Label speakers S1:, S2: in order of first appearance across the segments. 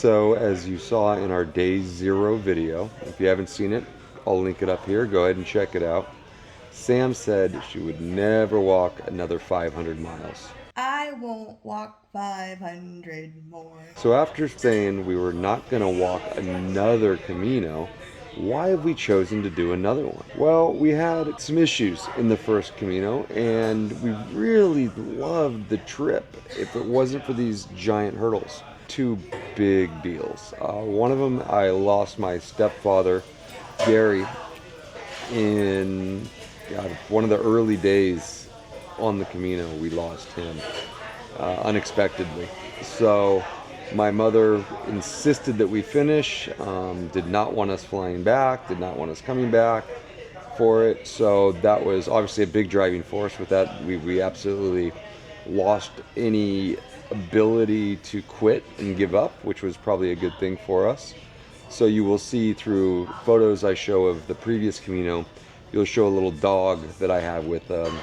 S1: So as you saw in our day 0 video, if you haven't seen it, I'll link it up here. Go ahead and check it out. Sam said she would never walk another 500 miles.
S2: I won't walk 500 more.
S1: So after saying we were not going to walk another Camino, why have we chosen to do another one? Well, we had some issues in the first Camino, and we really loved the trip if it wasn't for these giant hurdles. Two big deals. One of them, I lost my stepfather, Gary, in one of the early days on the Camino. We lost him unexpectedly. So my mother insisted that we finish, did not want us flying back, did not want us coming back for it. So that was obviously a big driving force. With that, we absolutely lost any ability to quit and give up, which was probably a good thing for us. So you will see through photos I show of the previous Camino, you'll show a little dog that I have with them.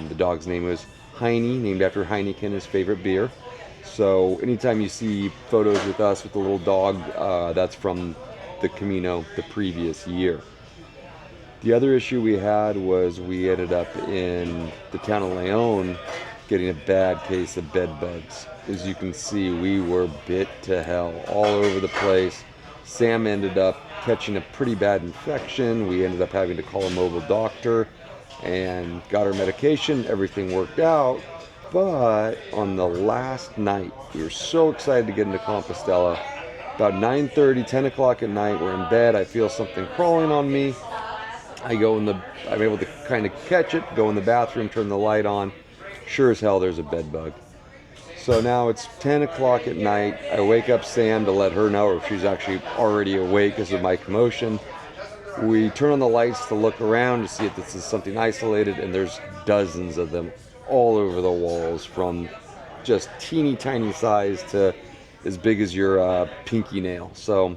S1: The dog's name was Heine, named after Heineken, his favorite beer. So anytime you see photos with us with the little dog, that's from the Camino the previous year. The other issue we had was we ended up in the town of Leon getting a bad case of bed bugs. As you can see, we were bit to hell all over the place. Sam ended up catching a pretty bad infection. We ended up having to call a mobile doctor and got our medication. Everything worked out. But on the last night, we were so excited to get into Compostela. About 9:30, 10 o'clock at night, we're in bed. I feel something crawling on me. I'm able to kind of catch it, go in the bathroom, turn the light on. Sure as hell, there's a bed bug. So now it's 10 o'clock at night. I wake up Sam to let her know, or she's actually already awake because of my commotion. We turn on the lights to look around to see if this is something isolated, and there's dozens of them all over the walls, from just teeny tiny size to as big as your pinky nail. So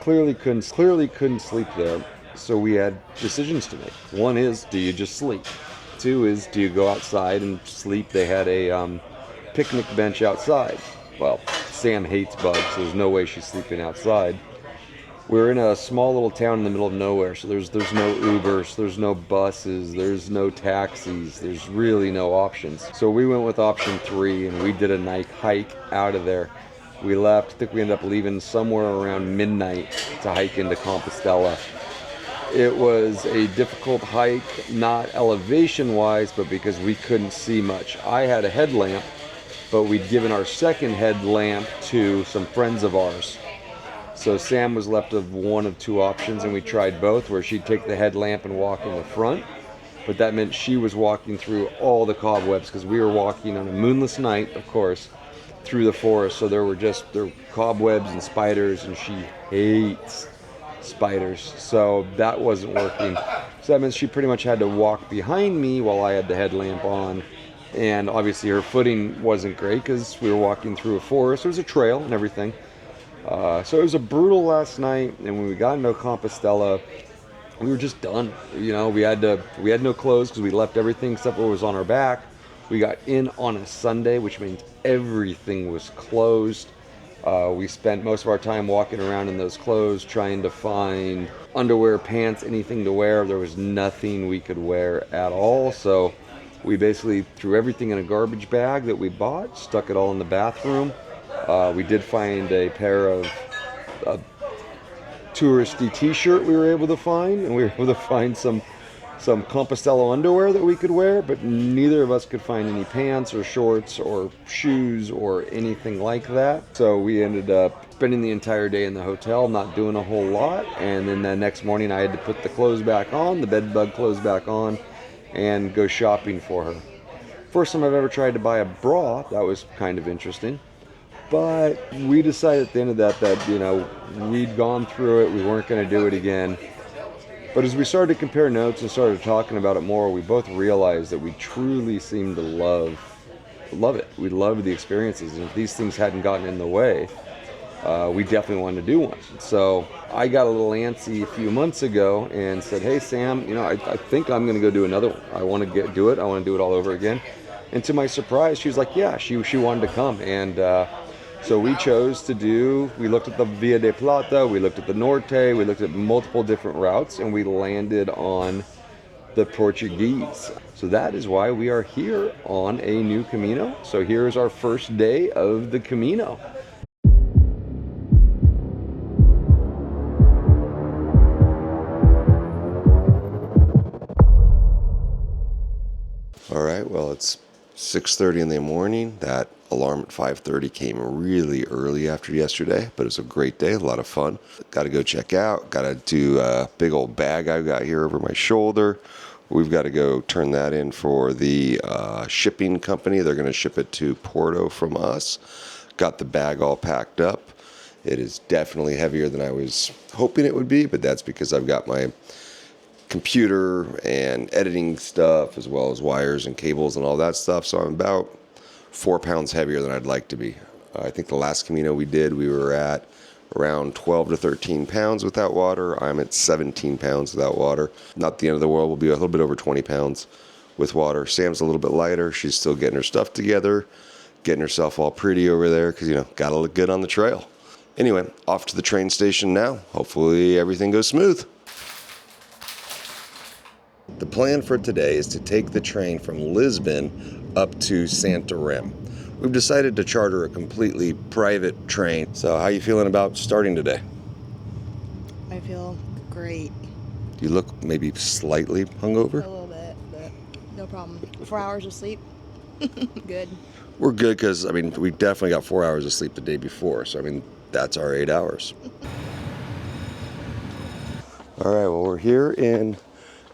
S1: clearly couldn't sleep there. So we had decisions to make. One is, do you just sleep? Two is, do you go outside and sleep? They had a picnic bench outside. Well, Sam hates bugs, so there's no way she's sleeping outside. We're in a small little town in the middle of nowhere, so there's no Ubers, there's no buses, there's no taxis, there's really no options. So we went with option 3, and we did a night hike out of there. We left, I think we ended up leaving somewhere around midnight to hike into Compostela. It was a difficult hike, not elevation-wise, but because we couldn't see much. I had a headlamp, but we'd given our second headlamp to some friends of ours. So Sam was left with one of two options, and we tried both, where she'd take the headlamp and walk in the front. But that meant she was walking through all the cobwebs, because we were walking on a moonless night, of course, through the forest. So there were cobwebs and spiders, and she hates spiders. So that wasn't working. So that meant she pretty much had to walk behind me while I had the headlamp on. And obviously her footing wasn't great because we were walking through a forest. There was a trail and everything. So it was a brutal last night. And when we got into Compostela, we were just done. You know, we had no clothes because we left everything except what was on our back. We got in on a Sunday, which means everything was closed. We spent most of our time walking around in those clothes, trying to find underwear, pants, anything to wear. There was nothing we could wear at all. So we basically threw everything in a garbage bag that we bought, stuck it all in the bathroom. We did find a pair of touristy t-shirt we were able to find, and we were able to find some Compostela underwear that we could wear, but neither of us could find any pants or shorts or shoes or anything like that. So we ended up spending the entire day in the hotel, not doing a whole lot. And then the next morning I had to put the clothes back on, the bed bug clothes back on, and go shopping for her. First time I've ever tried to buy a bra. That was kind of interesting. But we decided at the end of that, you know, we'd gone through it. We weren't going to do it again. But as we started to compare notes and started talking about it more, we both realized that we truly seemed to love it. We loved the experiences. And if these things hadn't gotten in the way, we definitely wanted to do one. So I got a little antsy a few months ago and said, hey, Sam, you know, I think I'm going to go do another one. I want to do it. I want to do it all over again. And to my surprise, she was like, yeah, she wanted to come. And So we chose to we looked at the Via de Plata, we looked at the Norte, we looked at multiple different routes, and we landed on the Portuguese. So that is why we are here on a new Camino. So here's our first day of the Camino. All right, well, it's 6:30 in the morning. That alarm at 5:30 came really early after yesterday, but it was a great day, a lot of fun. Got to go check out, got to do a big old bag I've got here over my shoulder. We've got to go turn that in for the shipping company. They're going to ship it to Porto from us. Got the bag all packed up. It is definitely heavier than I was hoping it would be, but that's because I've got my computer and editing stuff as well as wires and cables and all that stuff. So I'm about 4 pounds heavier than I'd like to be. I think the last Camino we did, we were at around 12 to 13 pounds without water. I'm at 17 pounds without water. Not the end of the world. We'll be a little bit over 20 pounds with water. Sam's a little bit lighter. She's still getting her stuff together, getting herself all pretty over there because, gotta look good on the trail. Anyway, off to the train station now. Hopefully everything goes smooth. The plan for today is to take the train from Lisbon up to Santarém. We've decided to charter a completely private train. So how are you feeling about starting today?
S2: I feel great.
S1: Do you look maybe slightly hungover?
S2: A little bit, but no problem. 4 hours of sleep. Good.
S1: We're good because, we definitely got 4 hours of sleep the day before. So, that's our 8 hours. All right, well, we're here in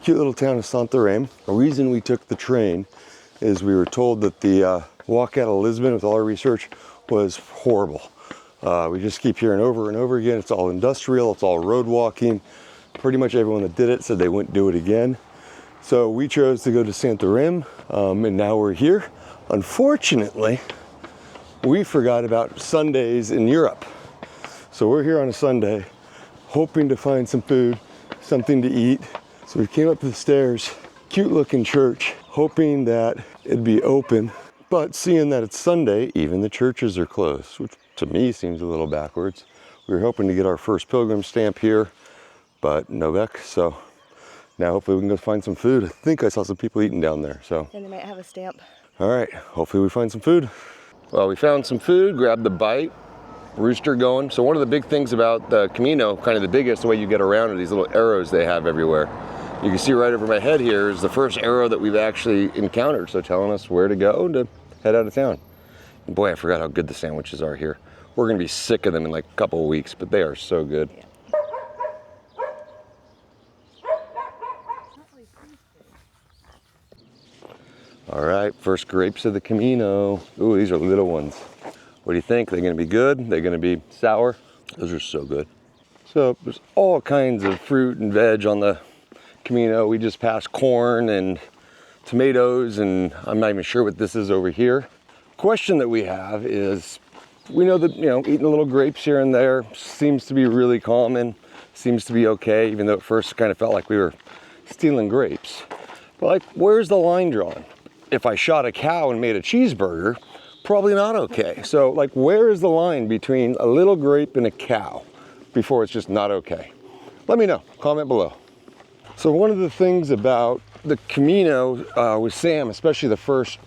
S1: cute little town of Santarém. The reason we took the train is we were told that the walk out of Lisbon with all our research was horrible. We just keep hearing over and over again, it's all industrial, it's all road walking. Pretty much everyone that did it said they wouldn't do it again. So we chose to go to Santarém, and now we're here. Unfortunately, we forgot about Sundays in Europe. So we're here on a Sunday, hoping to find some food, something to eat. So we came up the stairs, cute looking church, hoping that it'd be open. But seeing that it's Sunday, even the churches are closed, which to me seems a little backwards. We were hoping to get our first pilgrim stamp here, but no luck. So now hopefully we can go find some food. I think I saw some people eating down there. So.
S2: And they might have a stamp.
S1: All right, hopefully we find some food. Well, we found some food, grabbed the bite, rooster going. So one of the big things about the Camino, kind of the biggest way you get around are these little arrows they have everywhere. You can see right over my head here is the first arrow that we've actually encountered. So telling us where to go to head out of town. And boy, I forgot how good the sandwiches are here. We're gonna be sick of them in like a couple of weeks, but they are so good. Yeah. All right, first grapes of the Camino. Ooh, these are little ones. What do you think? They're gonna be good? They're gonna be sour? Those are so good. So there's all kinds of fruit and veg on the Camino. We just passed corn and tomatoes, and I'm not even sure what this is over here. Question that we have is, we know that, eating a little grapes here and there seems to be really common, seems to be okay, even though at first it kind of felt like we were stealing grapes. But where's the line drawn? If I shot a cow and made a cheeseburger, probably not okay. So where is the line between a little grape and a cow before it's just not okay? Let me know, comment below. So one of the things about the Camino with Sam, especially the first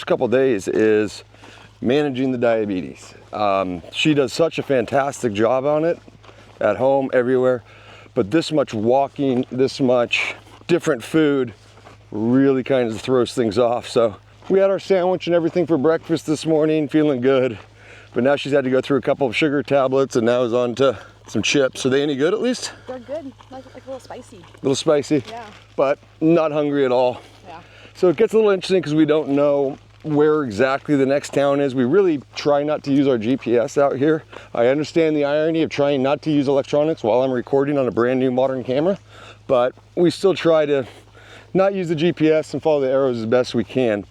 S1: couple days, is managing the diabetes. She does such a fantastic job on it, at home, everywhere, but this much walking, this much different food really kind of throws things off. So we had our sandwich and everything for breakfast this morning, feeling good, but now she's had to go through a couple of sugar tablets and now is on to some chips. Are they any good at least?
S2: They're good, like a little spicy.
S1: A little spicy?
S2: Yeah.
S1: But not hungry at all.
S2: Yeah.
S1: So it gets a little interesting because we don't know where exactly the next town is. We really try not to use our GPS out here. I understand the irony of trying not to use electronics while I'm recording on a brand new modern camera, but we still try to not use the GPS and follow the arrows as best we can,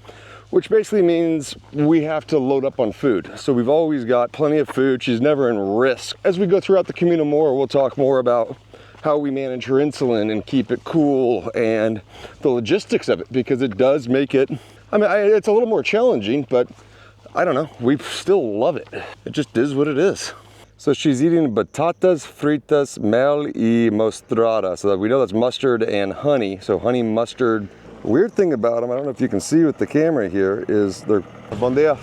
S1: which basically means we have to load up on food. So we've always got plenty of food. She's never in risk. As we go throughout the Camino more, we'll talk more about how we manage her insulin and keep it cool and the logistics of it, because it does make it, it's a little more challenging, but
S3: I don't know, we still love it. It just is what it is. So she's eating batatas fritas, mel y mostrada. So that we know that's mustard and honey. So honey mustard. Weird thing about them, I don't know if you can see with the camera here, is they're bon dia.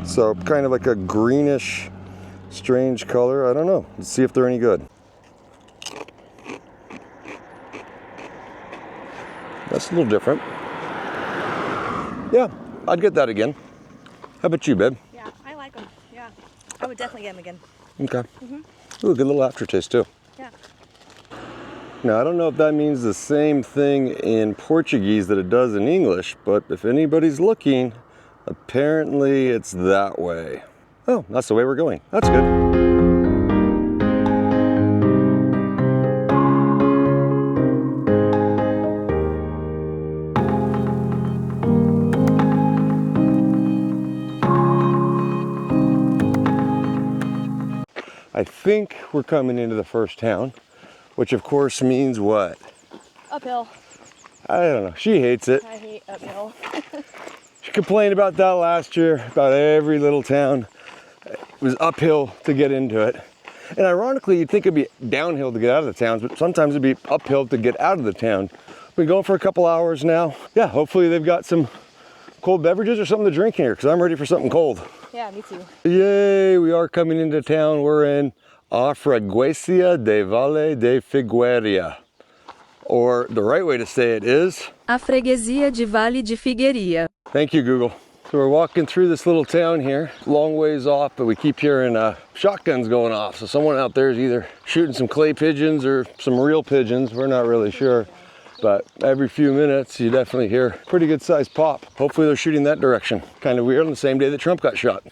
S3: So kind of like a greenish, strange color. I don't know. Let's see if they're any good. That's a little different. Yeah, I'd get that again. How about you, babe?
S2: Yeah, I like them. Yeah, I would definitely get them again.
S3: Okay. Ooh, good little aftertaste too.
S2: Yeah.
S3: Now, I don't know if that means the same thing in Portuguese that it does in English, but if anybody's looking, apparently it's that way. Oh, that's the way we're going. That's good. I think we're coming into the first town, which of course means what?
S2: Uphill.
S3: I don't know. She hates it.
S2: I hate uphill.
S3: She complained about that last year, about every little town. It was uphill to get into it. And ironically, you'd think it'd be downhill to get out of the towns, but sometimes it'd be uphill to get out of the town. We've been going for a couple hours now. Yeah, hopefully they've got some cold beverages or something to drink here, because I'm ready for something cold.
S2: Yeah, me too.
S3: Yay, we are coming into town. We're in A Freguesia de Vale de Figueira. Or the right way to say it is...
S4: A Freguesia de Vale de Figueira.
S3: Thank you, Google. So we're walking through this little town here, long ways off, but we keep hearing shotguns going off. So someone out there is either shooting some clay pigeons or some real pigeons. We're not really sure. But every few minutes, you definitely hear a pretty good sized pop. Hopefully they're shooting that direction. Kind of weird on the same day that Trump got shot.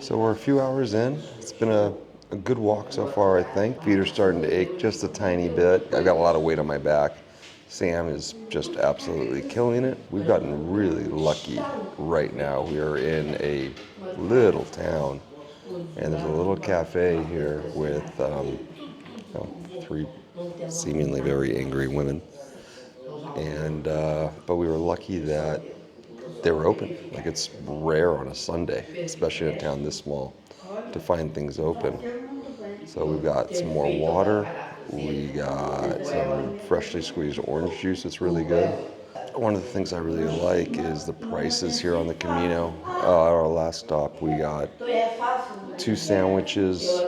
S1: So we're a few hours in. It's been a good walk so far, I think. Feet are starting to ache just a tiny bit. I've got a lot of weight on my back. Sam is just absolutely killing it. We've gotten really lucky right now. We are in a little town, and there's a little cafe here with three seemingly very angry women. And but we were lucky that they were open. Like, it's rare on a Sunday, especially in a town this small, to find things open. So we've got some more water. We got some freshly squeezed orange juice. It's really good. One of the things I really like is the prices here on the Camino. Our last stop, we got 2 sandwiches,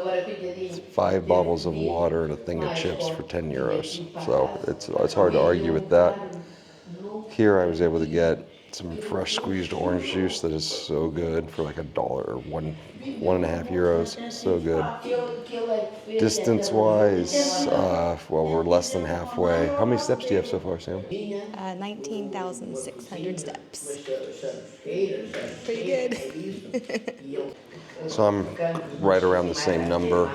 S1: 5 bottles of water, and a thing of chips for 10 euros. So it's hard to argue with that. Here I was able to get some fresh squeezed orange juice that is so good for like $1 or 1.5 euros. So good. Distance wise, well, we're less than halfway. How many steps do you have so far, Sam?
S2: 19,600 steps. Pretty good.
S1: So I'm right around the same number.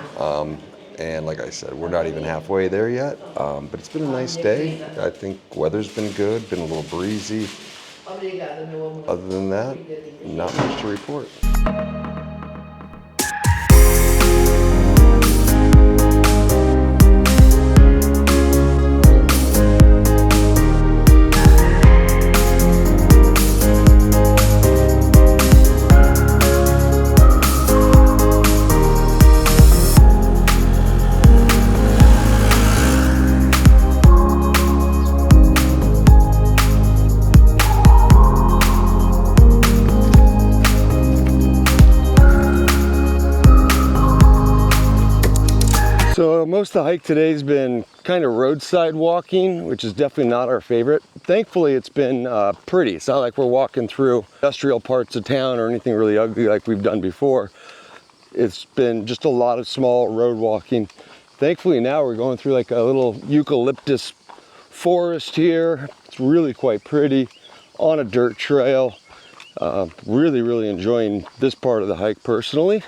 S1: And like I said, we're not even halfway there yet. But it's been a nice day. I think weather's been good, been a little breezy. Other than that, not much to report.
S3: So most of the hike today has been kind of roadside walking, which is definitely not our favorite. Thankfully, it's been pretty. It's not like we're walking through industrial parts of town or anything really ugly like we've done before. It's been just a lot of small road walking. Thankfully now we're going through like a little eucalyptus forest here. It's really quite pretty on a dirt trail. Really enjoying this part of the hike personally.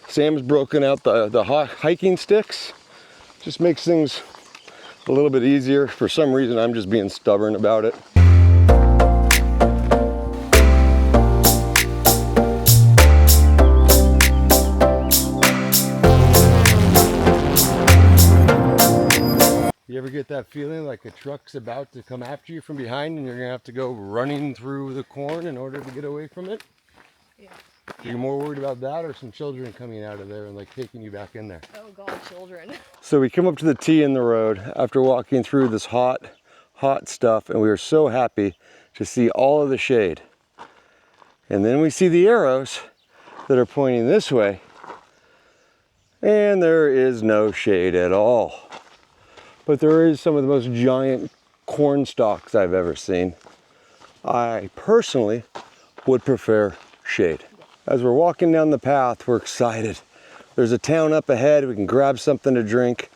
S3: Sam's broken out the hiking sticks. Just makes things a little bit easier. For some reason, I'm just being stubborn about it. You ever get that feeling like a truck's about to come after you from behind and you're gonna have to go running through the corn in order to get away from it?
S2: Yeah.
S3: Are you more worried about that or some children coming out of there and like taking you back in there?
S2: Oh God, children.
S3: So we come up to the T in the road after walking through this hot stuff, and we were so happy to see all of the shade. And then we see the arrows that are pointing this way, and there is no shade at all. But there is some of the most giant corn stalks I've ever seen. I personally would prefer shade. As we're walking down the path, we're excited. There's a town up ahead, we can grab something to drink,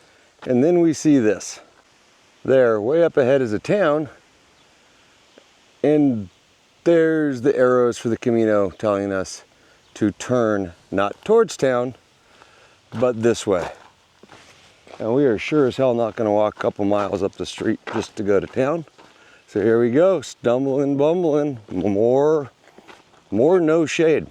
S3: and then we see this. There, way up ahead is a town, and there's the arrows for the Camino telling us to turn not towards town, but this way. And we are sure as hell not gonna walk a couple miles up the street just to go to town. So here we go, stumbling, bumbling, more no shade.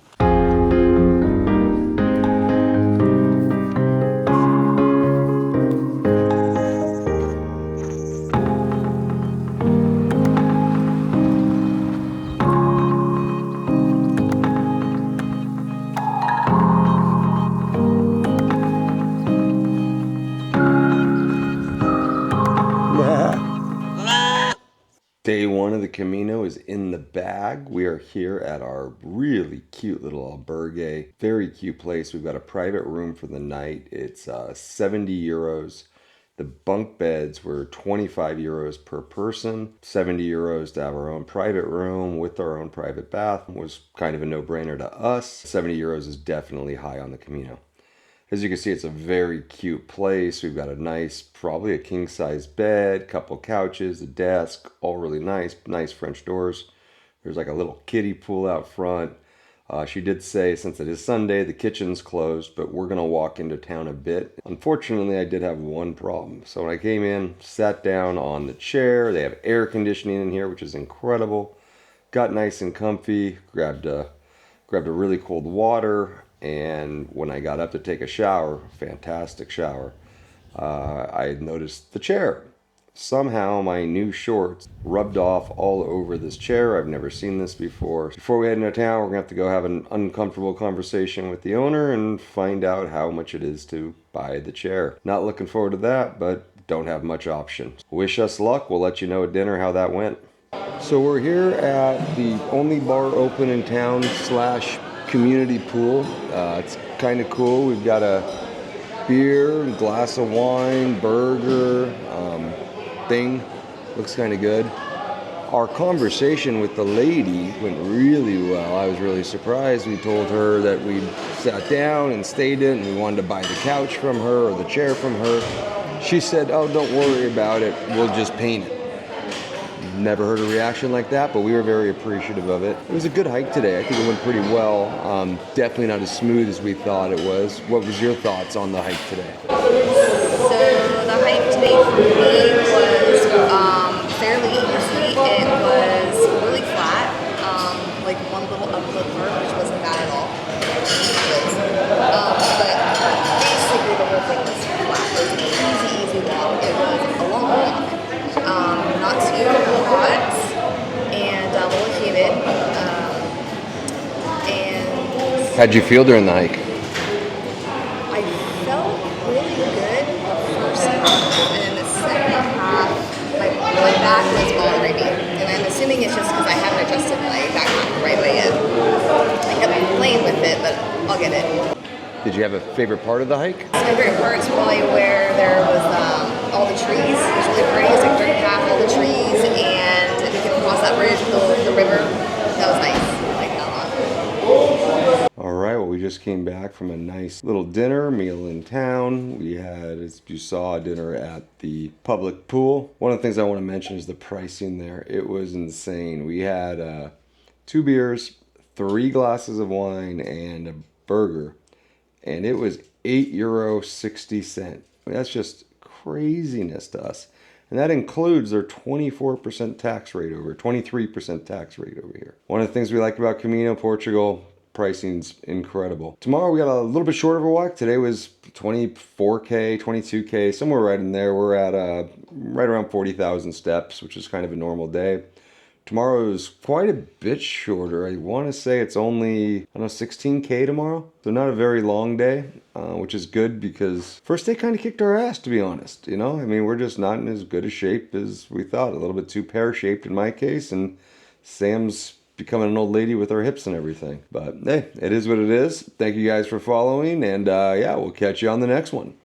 S1: Day one of the Camino is in the bag. We are here at our really cute little albergue. Very cute place. We've got a private room for the night. It's 70 euros. The bunk beds were 25 euros per person. 70 euros to have our own private room with our own private bath was kind of a no-brainer to us. 70 euros is definitely high on the Camino. As you can see, it's a very cute place. We've got a nice, probably a king-size bed, couple couches, a desk, all really nice. Nice French doors. There's like a little kiddie pool out front. She did say, since it is Sunday, the kitchen's closed, but we're going to walk into town a bit. Unfortunately, I did have one problem. So when I came in, sat down on the chair. They have air conditioning in here, which is incredible. Got nice and comfy. Grabbed a really cold water. And when I got up to take a shower, fantastic shower, I noticed the chair. Somehow my new shorts rubbed off all over this chair. I've never seen this before. Before we head into town, we're gonna have to go have an uncomfortable conversation with the owner and find out how much it is to buy the chair. Not looking forward to that, but don't have much option. Wish us luck. We'll let you know at dinner how that went. So we're here at the only bar open in town / community pool. It's kind of cool. We've got a beer, glass of wine, burger thing. Looks kind of good. Our conversation with the lady went really well. I was really surprised. We told her that we'd sat down and stayed in and we wanted to buy the couch from her or the chair from her. She said, "Oh, don't worry about it. We'll just paint it." Never heard a reaction like that, but we were very appreciative of it. It was a good hike today. I think it went pretty well. Definitely not as smooth as we thought it was. What was your thoughts on the hike today?
S2: So the hike today for me was fairly easy. It was really flat, like one little uphill part, which wasn't bad at all. But basically the whole thing was flat. It was an easy walk. It was a long walk. Not too hot, and we'll keep it. And
S1: How'd you feel during the hike?
S2: I felt really good the first half, and in the second half, my back was bothering me. And I'm assuming it's just because I haven't adjusted my backpack the right way yet. I kept playing with it, but I'll get it.
S1: Did you have a favorite part of the hike?
S2: My favorite part is probably where there was all the trees. It was really pretty. It's like dirt path, all the trees, and we could cross that bridge with the river. That was nice. I like that a lot.
S1: All right, well, we just came back from a nice little dinner, meal in town. We had, as you saw, dinner at the public pool. One of the things I want to mention is the pricing there. It was insane. We had 2 beers, 3 glasses of wine, and a burger. And it was €8.60. That's just craziness to us. And that includes their 24% tax rate 23% tax rate over here. One of the things we like about Camino Portugal, pricing's incredible. Tomorrow we got a little bit shorter of a walk. Today was 24K, 22K, somewhere right in there. We're at right around 40,000 steps, which is kind of a normal day. Tomorrow is quite a bit shorter. I want to say it's only, I don't know, 16K tomorrow. So not a very long day, which is good because first day kind of kicked our ass, to be honest. You know, I mean, we're just not in as good a shape as we thought. A little bit too pear-shaped in my case, and Sam's becoming an old lady with her hips and everything. But hey, it is what it is. Thank you guys for following, and yeah, we'll catch you on the next one.